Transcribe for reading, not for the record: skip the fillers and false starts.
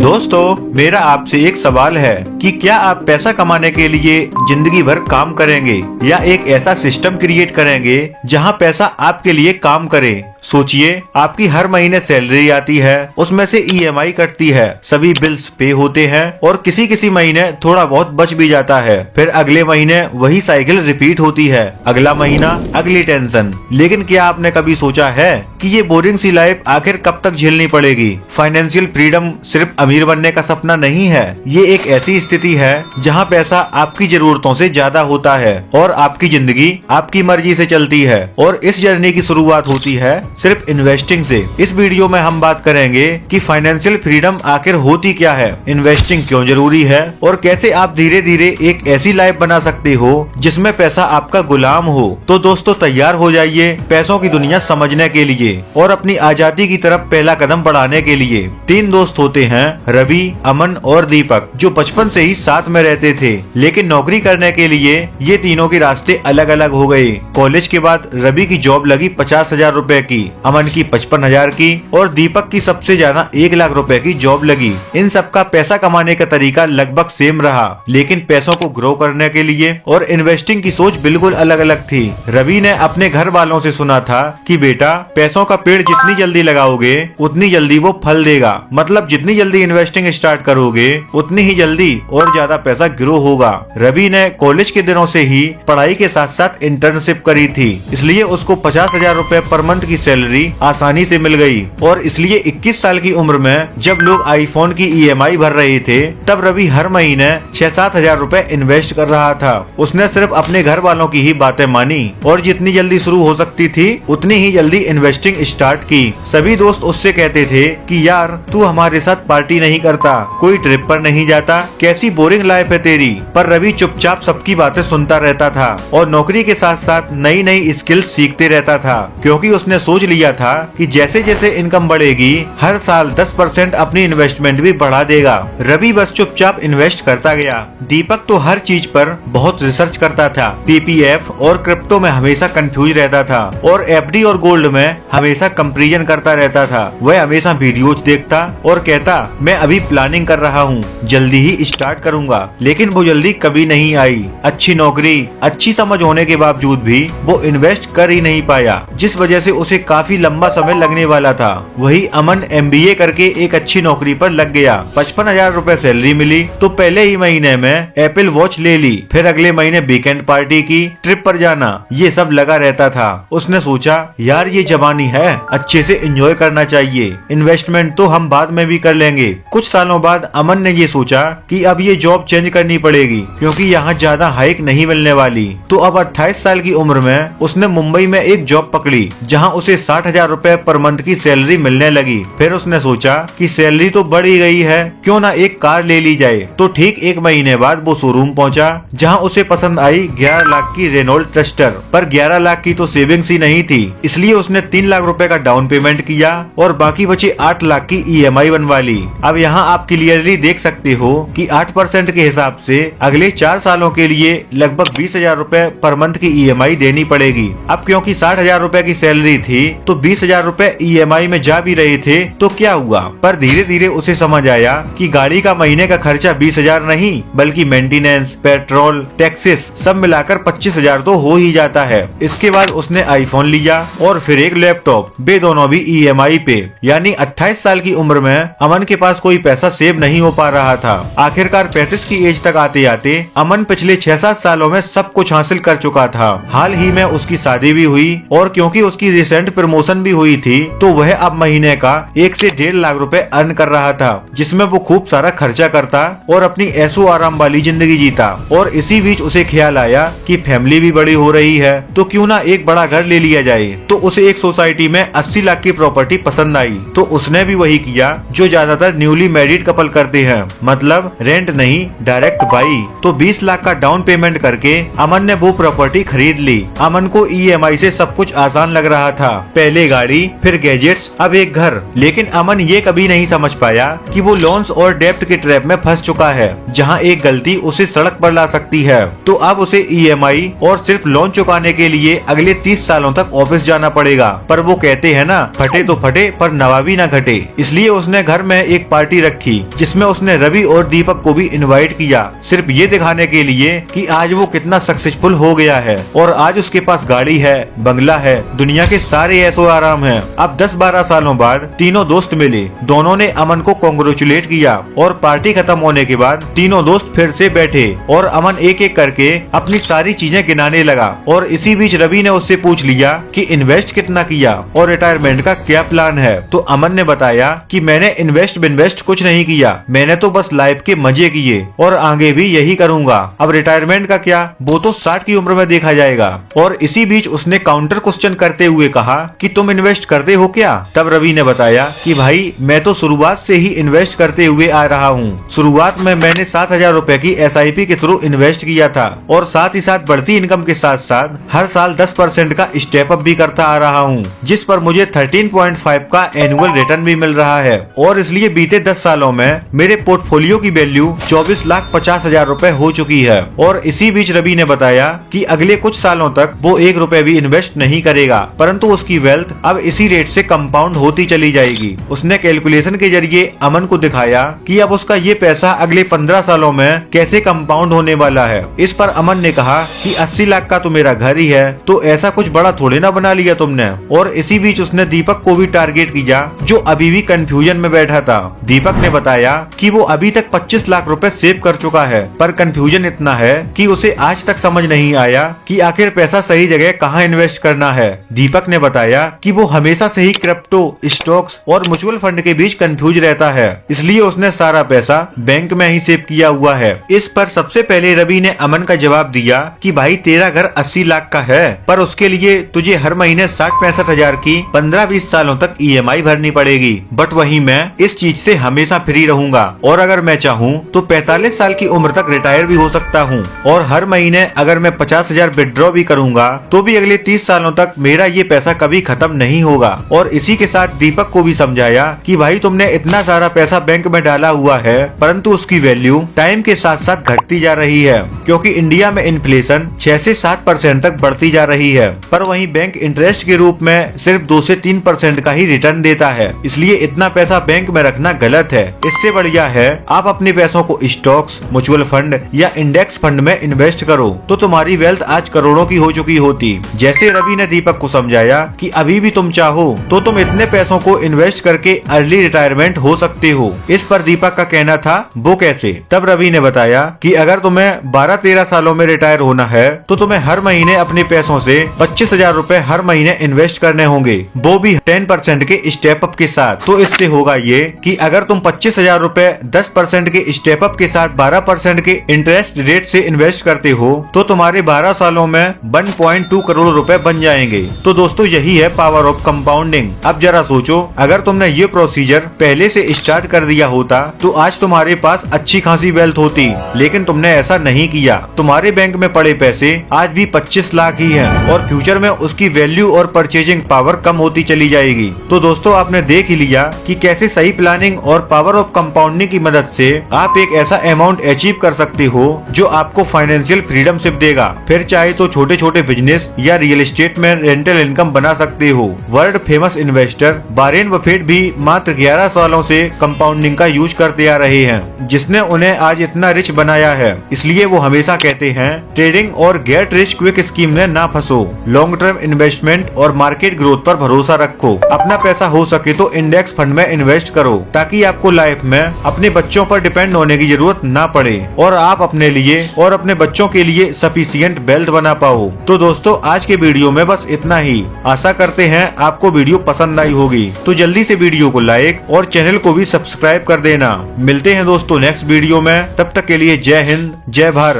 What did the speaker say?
दोस्तों, मेरा आपसे एक सवाल है कि क्या आप पैसा कमाने के लिए जिंदगी भर काम करेंगे या एक ऐसा सिस्टम क्रिएट करेंगे जहां पैसा आपके लिए काम करे। सोचिए, आपकी हर महीने सैलरी आती है, उसमें से ईएमआई कटती है, सभी बिल्स पे होते हैं और किसी किसी महीने थोड़ा बहुत बच भी जाता है। फिर अगले महीने वही साइकिल रिपीट होती है, अगला महीना अगली टेंशन। लेकिन क्या आपने कभी सोचा है कि ये बोरिंग सी लाइफ आखिर कब तक झेलनी पड़ेगी? फाइनेंशियल फ्रीडम सिर्फ अमीर बनने का सपना नहीं है, ये एक ऐसी स्थिति है जहाँ पैसा आपकी जरूरतों से ज्यादा होता है और आपकी जिंदगी आपकी मर्जी से चलती है। और इस जर्नी की शुरुआत होती है सिर्फ इन्वेस्टिंग से। इस वीडियो में हम बात करेंगे कि फाइनेंशियल फ्रीडम आखिर होती क्या है, इन्वेस्टिंग क्यों जरूरी है और कैसे आप धीरे धीरे एक ऐसी लाइफ बना सकते हो जिसमें पैसा आपका गुलाम हो। तो दोस्तों, तैयार हो जाइए पैसों की दुनिया समझने के लिए और अपनी आजादी की तरफ पहला कदम बढ़ाने के लिए। 3 दोस्त होते हैं, रवि, अमन और दीपक, जो बचपन से ही साथ में रहते थे। लेकिन नौकरी करने के लिए ये तीनों के रास्ते अलग अलग हो गए। कॉलेज के बाद रवि की जॉब लगी 50,000 रूपए की, अमन की 55,000 की और दीपक की सबसे ज्यादा 1 लाख रुपए की जॉब लगी। इन सबका पैसा कमाने का तरीका लगभग सेम रहा, लेकिन पैसों को ग्रो करने के लिए और इन्वेस्टिंग की सोच बिल्कुल अलग अलग थी। रवि ने अपने घर वालों से सुना था कि बेटा, पैसों का पेड़ जितनी जल्दी लगाओगे उतनी जल्दी वो फल देगा। मतलब जितनी जल्दी इन्वेस्टिंग स्टार्ट करोगे उतनी ही जल्दी और ज्यादा पैसा ग्रो होगा। रवि ने कॉलेज के दिनों से ही पढ़ाई के साथ साथ इंटर्नशिप करी थी, इसलिए उसको 50,000 रूपए पर मंथ की सैलरी आसानी से मिल गई। और इसलिए 21 साल की उम्र में जब लोग आईफोन की ईएमआई भर रहे थे, तब रवि हर महीने 6-7 हजार रूपए इन्वेस्ट कर रहा था। उसने सिर्फ अपने घर वालों की ही बातें मानी और जितनी जल्दी शुरू हो सकती थी उतनी ही जल्दी इन्वेस्टिंग स्टार्ट की। सभी दोस्त उससे कहते थे कि यार, तू हमारे साथ पार्टी नहीं करता, कोई ट्रिप पर नहीं जाता, कैसी बोरिंग लाइफ है तेरी। पर रवि चुपचाप सबकी बातें सुनता रहता था और नौकरी के साथ साथ नई नई स्किल्स सीखते रहता था, क्योंकि उसने सोच लिया था कि जैसे जैसे इनकम बढ़ेगी हर साल 10% अपनी इन्वेस्टमेंट भी बढ़ा देगा। रवि बस चुपचाप इन्वेस्ट करता गया। दीपक तो हर चीज पर बहुत रिसर्च करता था, पीपीएफ और क्रिप्टो में हमेशा कंफ्यूज रहता था और एफडी और गोल्ड में हमेशा कंपैरिजन करता रहता था। वह हमेशा वीडियोज देखता और कहता, मैं अभी प्लानिंग कर रहा हूँ, जल्दी ही स्टार्ट करूंगा। लेकिन वो जल्दी कभी नहीं आई। अच्छी नौकरी, अच्छी समझ होने के बावजूद भी वो इन्वेस्ट कर ही नहीं पाया, जिस वजह से उसे काफी लंबा समय लगने वाला था। वही अमन एमबीए करके एक अच्छी नौकरी पर लग गया। 55,000 रूपए सैलरी मिली तो पहले ही महीने में एप्पल वॉच ले ली, फिर अगले महीने वीकेंड पार्टी की, ट्रिप पर जाना, ये सब लगा रहता था। उसने सोचा, यार ये जवानी है, अच्छे से एंजॉय करना चाहिए, इन्वेस्टमेंट तो हम बाद में भी कर लेंगे। कुछ सालों बाद अमन ने ये सोचा कि अब ये जॉब चेंज करनी पड़ेगी, क्योंकि यहाँ ज्यादा हाइक नहीं मिलने वाली। तो अब 28 साल की उम्र में उसने मुंबई में एक जॉब पकड़ी, जहाँ उसे 60,000 रूपए पर मंथ की सैलरी मिलने लगी। फिर उसने सोचा कि सैलरी तो बढ़ ही गई है, क्यों ना एक कार ले ली जाए। तो ठीक 1 महीने बाद वो शोरूम पहुंचा, जहां उसे पसंद आई 11 लाख की रेनॉल्ट ट्रस्टर। पर 11 लाख की तो सेविंग्स ही नहीं थी, इसलिए उसने 3 लाख रुपए का डाउन पेमेंट किया और बाकी बचे 8 लाख की ईएमआई बनवा ली। अब यहाँ आप क्लियरली देख सकते हो कि 8% के हिसाब से अगले 4 सालों के लिए लगभग 20,000 रूपए पर मंथ की ईएमआई देनी पड़ेगी। अब क्योंकि 60,000 रूपए की सैलरी थी तो 20,000 रूपए ईएमआई में जा भी रहे थे, तो क्या हुआ। पर धीरे धीरे उसे समझ आया कि गाड़ी का महीने का खर्चा 20,000 नहीं, बल्कि मेंटेनेंस, पेट्रोल, टैक्सेस सब मिलाकर 25,000 तो हो ही जाता है। इसके बाद उसने आईफोन लिया और फिर एक लैपटॉप, वे दोनों भी ईएमआई पे। यानी 28 साल की उम्र में अमन के पास कोई पैसा सेव नहीं हो पा रहा था। आखिरकार 35 की एज तक आते आते अमन पिछले 6-7 सालों में सब कुछ हासिल कर चुका था। हाल ही में उसकी शादी भी हुई और क्योंकि उसकी रिसेंट प्रमोशन भी हुई थी, तो वह अब महीने का 1 से 1.5 लाख रुपए अर्न कर रहा था, जिसमें वो खूब सारा खर्चा करता और अपनी ऐशो आराम वाली जिंदगी जीता। और इसी बीच उसे ख्याल आया कि फैमिली भी बड़ी हो रही है, तो क्यों ना एक बड़ा घर ले लिया जाए। तो उसे एक सोसाइटी में 80 लाख की प्रॉपर्टी पसंद आई, तो उसने भी वही किया जो ज्यादातर न्यूली मैरिड कपल करते हैं, मतलब रेंट नहीं, डायरेक्ट बाई। तो 20 लाख का डाउन पेमेंट करके अमन ने वो प्रॉपर्टी खरीद ली। अमन को ईएमआई से सब कुछ आसान लग रहा था, पहले गाड़ी, फिर गैजेट्स, अब एक घर। लेकिन अमन ये कभी नहीं समझ पाया कि वो लोन्स और डेब्ट के ट्रैप में फंस चुका है, जहाँ एक गलती उसे सड़क पर ला सकती है। तो अब उसे ईएमआई और सिर्फ लोन चुकाने के लिए अगले 30 सालों तक ऑफिस जाना पड़ेगा। पर वो कहते हैं ना, फटे तो फटे पर नवाबी ना घटे। इसलिए उसने घर में एक पार्टी रखी, जिसमें उसने रवि और दीपक को भी इनवाइट किया, सिर्फ ये दिखाने के लिए कि आज वो कितना सक्सेसफुल हो गया है और आज उसके पास गाड़ी है, बंगला है, दुनिया के सारे ऐशो आराम है। अब 10-12 सालों बाद तीनों दोस्त मिले। दोनों ने अमन को कांग्रेचुलेट किया और पार्टी खत्म होने के बाद तीनों दोस्त फिर से बैठे और अमन एक एक करके अपनी सारी चीजें गिनाने लगा। और इसी बीच रवि ने उससे पूछ लिया कि इन्वेस्ट कितना किया और रिटायरमेंट का क्या प्लान है। तो अमन ने बताया कि मैंने इन्वेस्ट कुछ नहीं किया, मैंने तो बस लाइफ के मजे किए और आगे भी यही करूंगा। अब रिटायरमेंट का क्या, वो तो 60 की उम्र में देखा जाएगा। और इसी बीच उसने काउंटर क्वेश्चन करते हुए कहा कि तुम इन्वेस्ट करते हो क्या? तब रवि ने बताया कि भाई मैं तो शुरुआत से ही इन्वेस्ट करते हुए आ रहा हूँ। शुरुआत में मैंने 7,000 रुपए की SIP के थ्रू इन्वेस्ट किया था और साथ ही साथ बढ़ती इनकम के साथ साथ हर साल 10% का स्टेप अप भी करता आ रहा हूँ, जिस पर मुझे 13.5 का एनुअल रिटर्न भी मिल रहा है। और इसलिए बीते 10 सालों में मेरे पोर्टफोलियो की वैल्यू 24,50,000 रुपए हो चुकी है। और इसी बीच रवि ने बताया कि अगले कुछ सालों तक वो 1 रुपए भी इन्वेस्ट नहीं करेगा, परंतु उसकी वेल्थ अब इसी रेट से कंपाउंड होती चली जाएगी। उसने कैलकुलेशन के जरिए अमन को दिखाया कि अब उसका ये पैसा अगले 15 सालों में कैसे कंपाउंड होने वाला है। इस पर अमन ने कहा कि 80 लाख का तो मेरा घर ही है, तो ऐसा कुछ बड़ा थोड़े ना बना लिया तुमने। और इसी बीच उसने दीपक को भी टारगेट किया, जो अभी भी कंफ्यूजन में बैठा था। दीपक ने बताया कि वो अभी तक 25 लाख रुपए सेव कर चुका है, पर कंफ्यूजन इतना है कि उसे आज तक समझ नहीं आया कि आखिर पैसा सही जगह कहाँ इन्वेस्ट करना है। दीपक ने बताया कि वो हमेशा से ही क्रिप्टो, स्टॉक्स और म्यूचुअल फंड के बीच कंफ्यूज रहता है, इसलिए उसने सारा पैसा बैंक में ही सेव किया हुआ है। इस पर सबसे पहले रवि ने अमन का जवाब दिया कि भाई तेरा घर 80 लाख का है, पर उसके लिए तुझे हर महीने 60-65 हजार की 15-20 सालों तक EMI भरनी पड़ेगी। बट वही मैं इस चीज से हमेशा फ्री रहूंगा और अगर मैं चाहूँ तो 45 साल की उम्र तक रिटायर भी हो सकता हूँ। और हर महीने अगर मैं 50,000 विड्रॉ भी करूंगा तो भी अगले 30 सालों तक मेरा ये पैसा कभी खत्म नहीं होगा। और इसी के साथ दीपक को भी समझाया कि भाई तुमने इतना सारा पैसा बैंक में डाला हुआ है, परंतु उसकी वैल्यू टाइम के साथ साथ घटती जा रही है, क्योंकि इंडिया में इन्फ्लेशन 6 से 7% तक बढ़ती जा रही है। पर वहीं बैंक इंटरेस्ट के रूप में सिर्फ 2 से 3% का ही रिटर्न देता है, इसलिए इतना पैसा बैंक में रखना गलत है। इससे बढ़िया है आप अपने पैसों को स्टॉक्स, म्यूचुअल फंड या इंडेक्स फंड में इन्वेस्ट करो, तो तुम्हारी वेल्थ आज करोड़ों की हो चुकी होती। जैसे रवि ने दीपक को समझाया कि अभी भी तुम चाहो तो तुम इतने पैसों को इन्वेस्ट करके अर्ली रिटायरमेंट हो सकते हो। इस पर दीपक का कहना था वो कैसे? तब रवि ने बताया कि अगर तुम्हें 12-13 सालों में रिटायर होना है तो तुम्हें हर महीने अपने पैसों से 25,000 रुपए हर महीने इन्वेस्ट करने होंगे, वो भी 10% के स्टेप अप के साथ। तो इससे होगा ये कि अगर तुम 25,000 रुपए 10% के स्टेप अप के साथ 12% के इंटरेस्ट रेट से इन्वेस्ट करते हो तो तुम्हारे 12 सालों में 1.2 करोड़ रुपए बन जाएंगे। तो दोस्तों यही है पावर ऑफ कंपाउंडिंग। अब जरा सोचो, अगर तुमने ये प्रोसीजर पहले से स्टार्ट कर दिया होता तो आज तुम्हारे पास अच्छी खासी वेल्थ होती, लेकिन तुमने ऐसा नहीं किया। तुम्हारे बैंक में पड़े पैसे आज भी 25 लाख ही हैं और फ्यूचर में उसकी वैल्यू और परचेजिंग पावर कम होती चली जाएगी। तो दोस्तों आपने देख ही लिया कि कैसे सही प्लानिंग और पावर ऑफ कंपाउंडिंग की मदद से आप एक ऐसा अमाउंट अचीव कर सकते हो जो आपको फाइनेंशियल फ्रीडम शिप देगा। फिर चाहे तो छोटे छोटे बिजनेस या रियल एस्टेट में रेंटल इनकम बना सकते हो। World famous investor Warren Buffett भी मात्र 11 सालों से कंपाउंडिंग का यूज करते आ रहे हैं, जिसने उन्हें आज इतना रिच बनाया है। इसलिए वो हमेशा कहते हैं ट्रेडिंग और गेट रिच क्विक स्कीम में ना फंसो, लॉन्ग टर्म इन्वेस्टमेंट और मार्केट ग्रोथ पर भरोसा रखो। अपना पैसा हो सके तो इंडेक्स फंड में इन्वेस्ट करो, ताकि आपको लाइफ में अपने बच्चों पर डिपेंड होने की जरूरत ना पड़े और आप अपने लिए और अपने बच्चों के लिए सफिशिएंट वेल्थ बना पाओ। तो दोस्तों आज के वीडियो में बस इतना ही। आशा करते हैं आपको वीडियो पसंद आई होगी, तो जल्दी से वीडियो को लाइक और चैनल को भी सब्सक्राइब कर देना। मिलते हैं दोस्तों नेक्स्ट वीडियो में, तब तक के लिए जय हिंद, जय भारत।